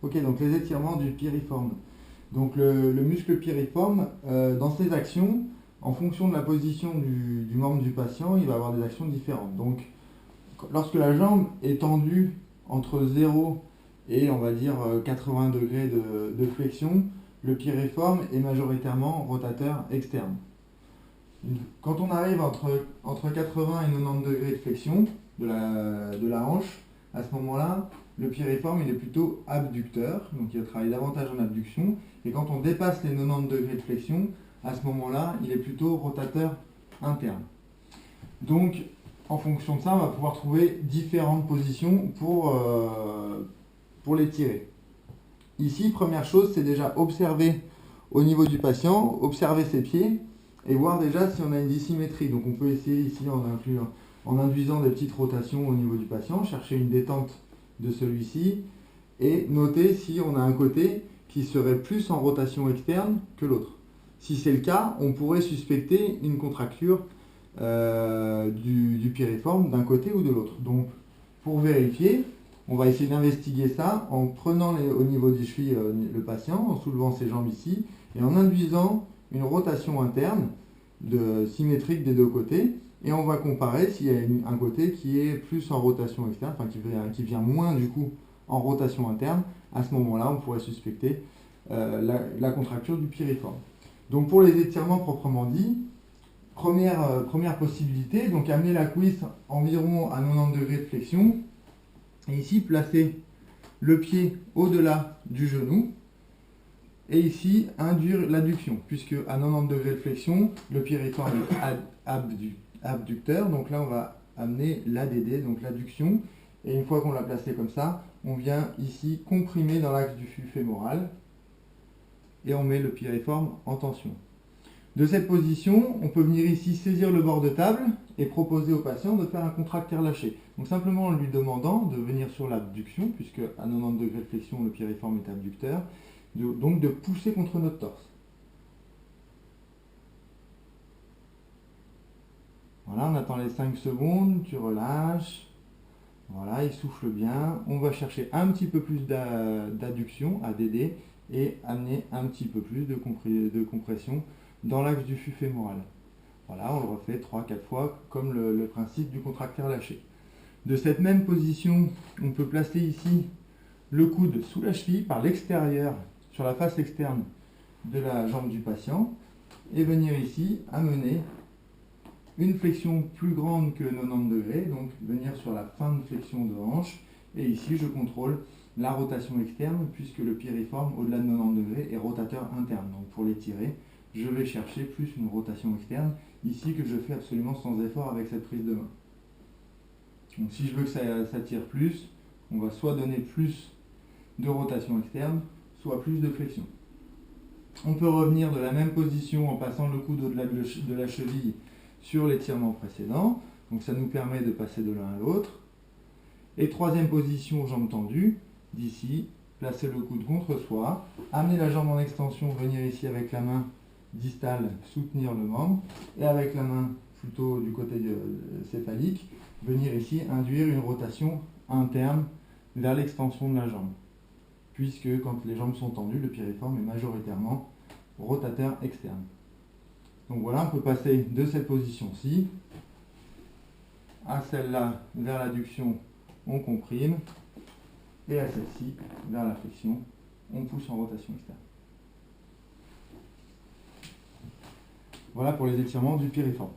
Ok, donc les étirements du piriforme. Donc le muscle piriforme, dans ses actions, en fonction de la position du membre du patient, il va avoir des actions différentes. Donc lorsque la jambe est tendue entre 0 et on va dire 80 degrés de flexion, le piriforme est majoritairement rotateur externe. Quand on arrive entre 80 et 90 degrés de flexion de la hanche, à ce moment-là, le piriforme il est plutôt abducteur, donc il va travailler davantage en abduction. Et quand on dépasse les 90 degrés de flexion, à ce moment-là, il est plutôt rotateur interne. Donc, en fonction de ça, on va pouvoir trouver différentes positions pour les tirer. Ici, première chose, c'est déjà observer au niveau du patient, observer ses pieds et voir déjà si on a une dissymétrie. Donc on peut essayer ici en induisant des petites rotations au niveau du patient, chercher une détente de celui-ci et noter si on a un côté qui serait plus en rotation externe que l'autre. Si c'est le cas, on pourrait suspecter une contracture du piriforme d'un côté ou de l'autre. Donc pour vérifier, on va essayer d'investiguer ça en prenant au niveau des chevilles le patient, en soulevant ses jambes ici, et en induisant une rotation interne symétrique des deux côtés. Et on va comparer s'il y a un côté qui est plus en rotation externe, enfin qui vient moins du coup en rotation interne. À ce moment-là, on pourrait suspecter la contracture du piriforme. Donc pour les étirements proprement dit, première possibilité, donc amener la cuisse environ à 90 degrés de flexion. Et ici, placer le pied au-delà du genou. Et ici, induire l'adduction, puisque à 90 degrés de flexion, le piriforme est abducteur. Donc là, on va amener l'ADD, donc l'adduction. Et une fois qu'on l'a placé comme ça, on vient ici comprimer dans l'axe du fémoral. Et on met le piriforme en tension. De cette position, on peut venir ici saisir le bord de table et proposer au patient de faire un contracteur lâché. Donc simplement en lui demandant de venir sur l'abduction, puisque à 90 degrés de flexion, le piriforme est abducteur, donc de pousser contre notre torse. Voilà, on attend les 5 secondes, tu relâches. Voilà, il souffle bien. On va chercher un petit peu plus d'adduction, ADD, et amener un petit peu plus de compression dans l'axe du fémoral. Voilà, on le refait 3-4 fois comme le principe du contracteur lâché. De cette même position, on peut placer ici le coude sous la cheville par l'extérieur, sur la face externe de la jambe du patient, et venir ici amener une flexion plus grande que 90 degrés, donc venir sur la fin de flexion de hanche, et ici je contrôle la rotation externe, puisque le piriforme, au-delà de 90 degrés, est rotateur interne. Donc pour les tirer, je vais chercher plus une rotation externe, ici que je fais absolument sans effort avec cette prise de main. Donc si je veux que ça tire plus, on va soit donner plus de rotation externe, soit plus de flexion. On peut revenir de la même position en passant le coude au-delà de la cheville sur l'étirement précédent. Donc ça nous permet de passer de l'un à l'autre. Et troisième position, jambes tendues. D'ici, placer le coude contre soi, amener la jambe en extension, venir ici avec la main distale, soutenir le membre, et avec la main plutôt du côté céphalique, venir ici induire une rotation interne vers l'extension de la jambe. Puisque quand les jambes sont tendues, le piriforme est majoritairement rotateur externe. Donc voilà, on peut passer de cette position-ci à celle-là vers l'adduction, on comprime, et à celle-ci vers la flexion, on pousse en rotation externe. Voilà pour les étirements du piriforme.